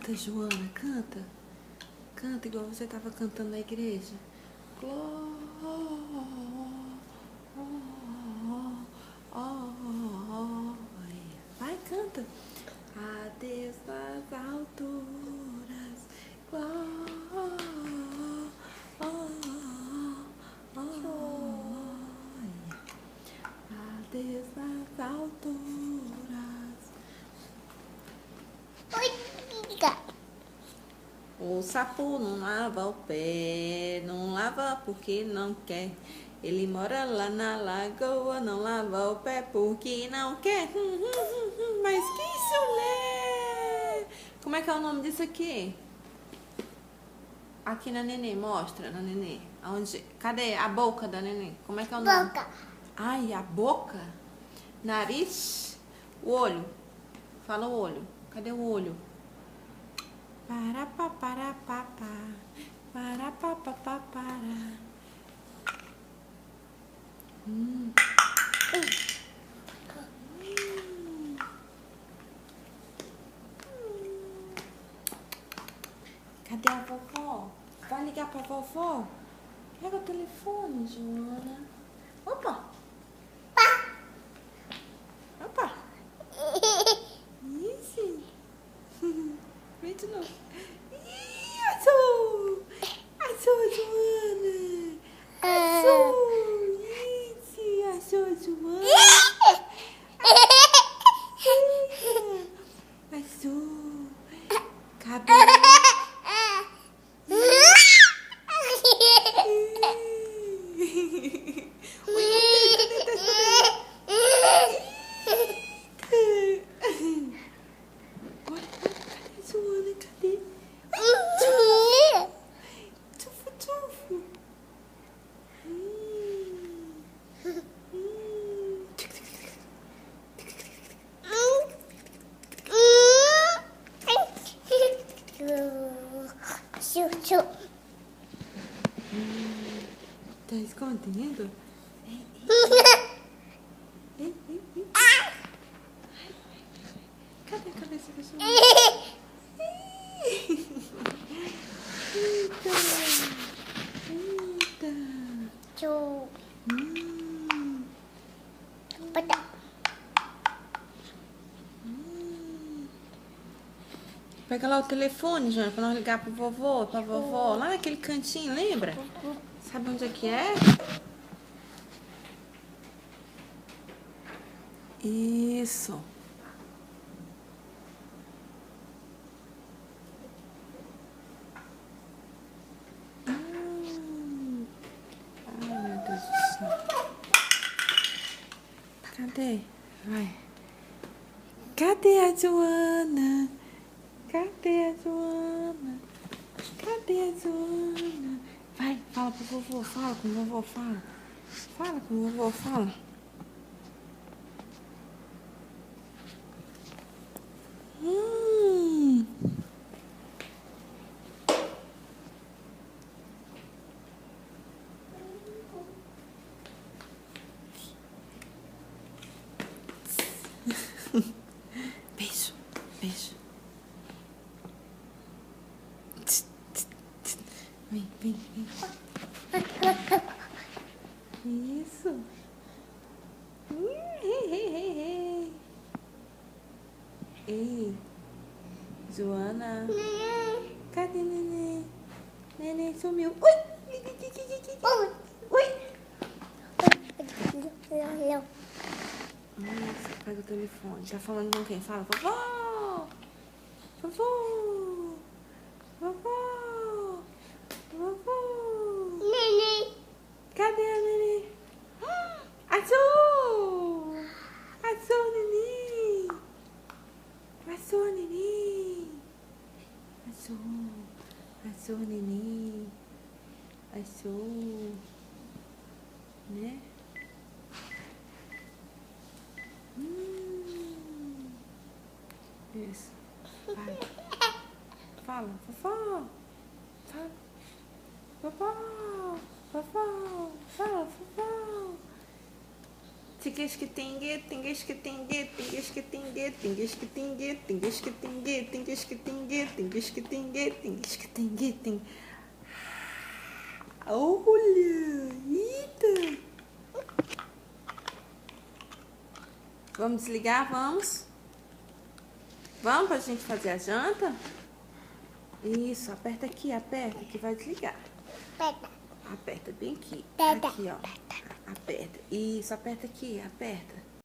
Canta, Joana, canta. Canta igual você estava cantando na igreja. Glória. Vai, canta. A Deus nas alturas. Glória. A Deus nas alturas. O sapo não lava o pé, não lava porque não quer. Ele mora lá na lagoa, não lava o pé porque não quer. Mas que isso é? Como é que é o nome disso aqui? Aqui na nenê, mostra na nenê. Aonde? Cadê a boca da nenê? Como é que é o nome? Boca. Ai, a boca? Nariz? O olho? Fala o olho. Cadê o olho? Para pa para pa para pa pa pa para. Cadê a vovó? Vai ligar pra vovó? Pega o telefone, Joana. Opa! Opa! Isso! Vem de novo. Ih, azul! Azul, Joana! Azul! Isso! Azul, Joana! Azul! Cabelo! Joana, cadê? Tufo, tufo. Tá escondendo? Ei, ei, ei, ei. Cadê a cabeça da sua mãe? Eita! Eita! Pega lá o telefone, Joana, pra nós ligar pro vovô, pra vovó, lá naquele cantinho, lembra? Sabe onde é que é? Isso. Ai, meu Deus do céu. Cadê? Vai. Cadê a Joana? Cadê a Joana? Cadê a Joana? Vai, fala pro vovô, fala com o vovô, fala. Fala com o vovô, fala. Beijo, beijo. Vem, vem, vem. Isso. Ei, Joana. Cadê nenê? Nenê sumiu. Ui! Ui! Nossa, pega o telefone. Tá falando com quem? Fala, vovó! Vovó! Vovó! Vovó! Neném. Cadê a nenê? Azul! Azul, neném! Azul, neném! Azul! Azul, neném! Azul! Né? Isso. Vai. Fala, vovó. Fala. Vovó. Vovó. Fala, vovó. Tingue-tingue, tingue-tingue, tingue-tingue, tingue-tingue, tingue-tingue, tingue-tingue, tingue-tingue, tingue-tingue, tingue. Olha! Eita! Vamos desligar? Vamos? Vamos pra gente fazer a janta? Isso, aperta aqui, aperta, que vai desligar. Aperta. Aperta bem aqui. Aperta. Aqui, ó. Aperta. Isso, aperta aqui, aperta.